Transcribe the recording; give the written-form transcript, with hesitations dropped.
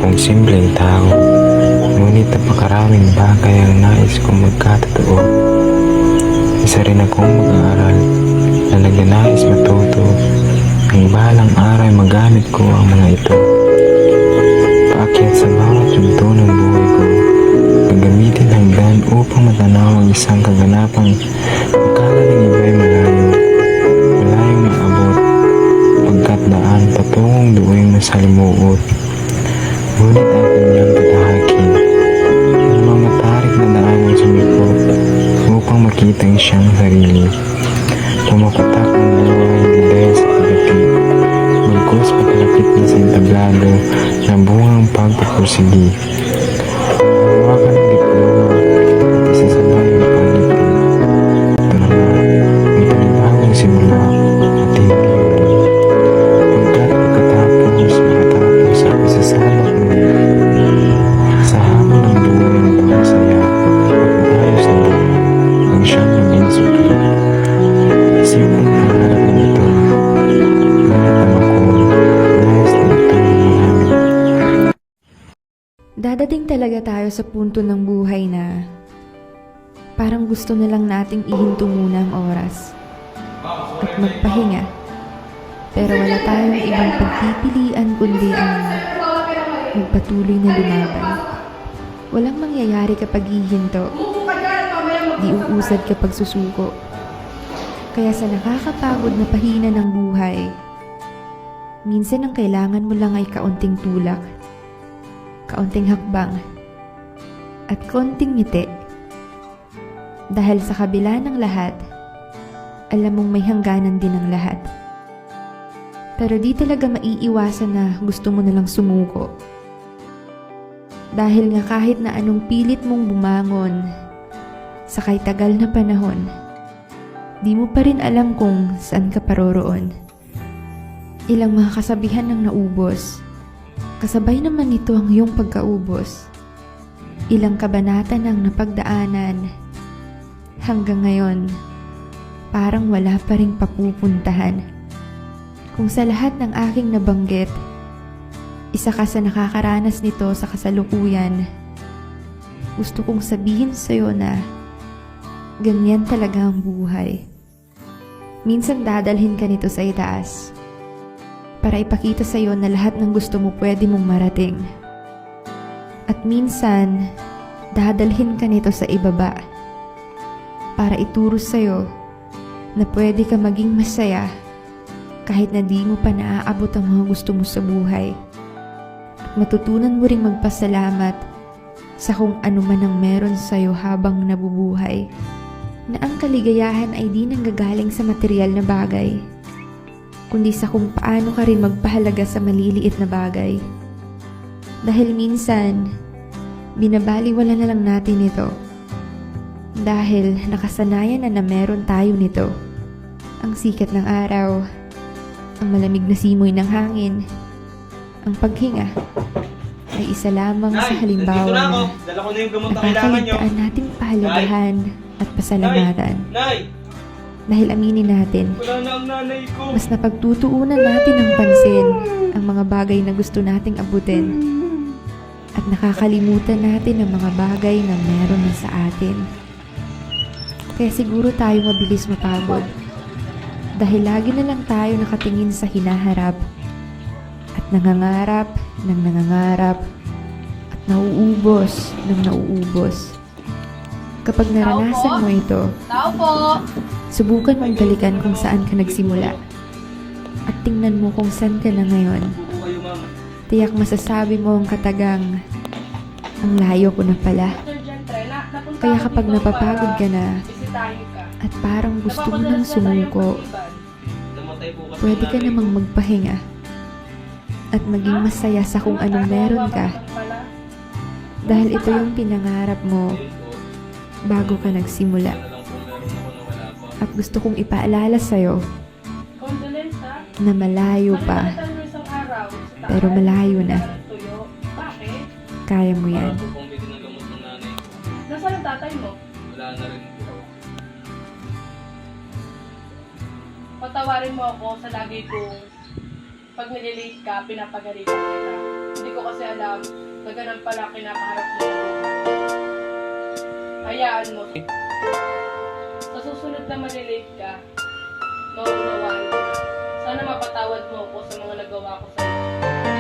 akong simpleng tao, ngunit napakaraming bagay ang nais kong magkatotoo. Isa rin akong mag-aaral na nagnanais matuto, ang balang araw ay magamit ko ang mga ito. Paakyat sa bawat yugto ng buhay ko, gagamitin hanggan upang matanaw ang isang kaganapang akala ng iba'y malayo, malayong maabot, pagkat daan patungong doon na salimuot. Ngunit akin niyang tatahakin, ang mga tarik na daan ang sumikot, upang makita ang siyang sarili. Pumapatak ang dalawa hindi dahil sa pagdating, bagkus pakalapit na sa entablado na bungang pagpupursigi. Hawakan ang diploma at isasabay ang pangipin. Ito naman, may panibagong simula at hindi uli. Pagkat pagkatapos makatapos ang isasama ko sa hamon ng buhay ng pangasaya at ayos na buhay ang siyang naging suki. Simpleng pangarap na ito, ngunit naman ko nais na ito marami. Dadating talaga tayo sa punto ng buhay na parang gusto na lang nating ihinto muna ang oras at magpahinga. Pero wala tayong ibang pagpipilian kundi ang magpatuloy na lumaban. Walang mangyayari kapag hihinto, di uusad kapag susuko. Kaya sa nakakapagod na pahina ng buhay, minsan ang kailangan mo lang ay kaunting tulak, kaunting hakbang, at konting ngiti. Dahil sa kabila ng lahat, alam mong may hangganan din ang lahat. Pero di talaga maiiwasan na gusto mo nalang sumuko. Dahil nga kahit na anong pilit mong bumangon, sa kay tagal na panahon, di mo pa rin alam kung saan ka paroroon. Ilang mga kasabihan ang naubos, kasabay naman nito ang iyong pagkaubos. Ilang kabanata ng napagdaanan, hanggang ngayon, parang wala pa ring papupuntahan. Kung sa lahat ng aking nabanggit, isa ka sa nakakaranas nito sa kasalukuyan, gusto kong sabihin sa'yo na ganyan talaga ang buhay. Minsan dadalhin ka nito sa itaas para ipakita sa'yo na lahat ng gusto mo pwede mong marating. At minsan, dadalhin ka nito sa ibaba para ituro sa'yo na pwede ka maging masaya kahit na di mo pa naaabot ang mga gusto mo sa buhay. At matutunan mo ring magpasalamat sa kung ano man ang meron sa'yo habang nabubuhay. Na ang kaligayahan ay di nanggagaling sa material na bagay, kundi sa kung paano ka rin magpahalaga sa maliliit na bagay. Dahil minsan, binabaliwala na lang natin ito. Dahil nakasanayan na meron tayo nito. Ang sikat ng araw, ang malamig na simoy ng hangin, ang paghinga, ay isa lamang sa halimbawa na nakakaligtaan nating pahalagahan at pasalamatan. Dahil aminin natin, mas napagtutuunan natin ng pansin ang mga bagay na gusto nating abutin at nakakalimutan natin ang mga bagay na meron na sa atin. Kaya siguro tayo mabilis mapagod dahil lagi na lang tayo nakatingin sa hinaharap at nangangarap ng nangangarap at nauubos ng nauubos. Kapag naranasan mo ito, subukan mong balikan kung saan ka nagsimula at tingnan mo kung saan ka na ngayon. Tiyak masasabi mo ang katagang, ang layo ko na pala. Kaya kapag napapagod ka na at parang gusto mo nang sumuko, pwede ka namang magpahinga at maging masaya sa kung anong meron ka. Dahil ito yung pinangarap mo bago ka nagsimula. At gusto kong ipaalala sa'yo na malayo pa, pero malayo na. Kaya mo yan. Nasaan ang tatay mo? Wala na rin po. Patawarin mo ako sa lagi kong pag nililate ka, pinapagalitan kita. Hindi ko kasi alam na ganun pala kinakaharap mo sa buhay. Hayaan mo. Sa susunod na malilate ka, maunawaan ko na. Sana mapatawad mo ako sa mga nagawa ko sa'yo.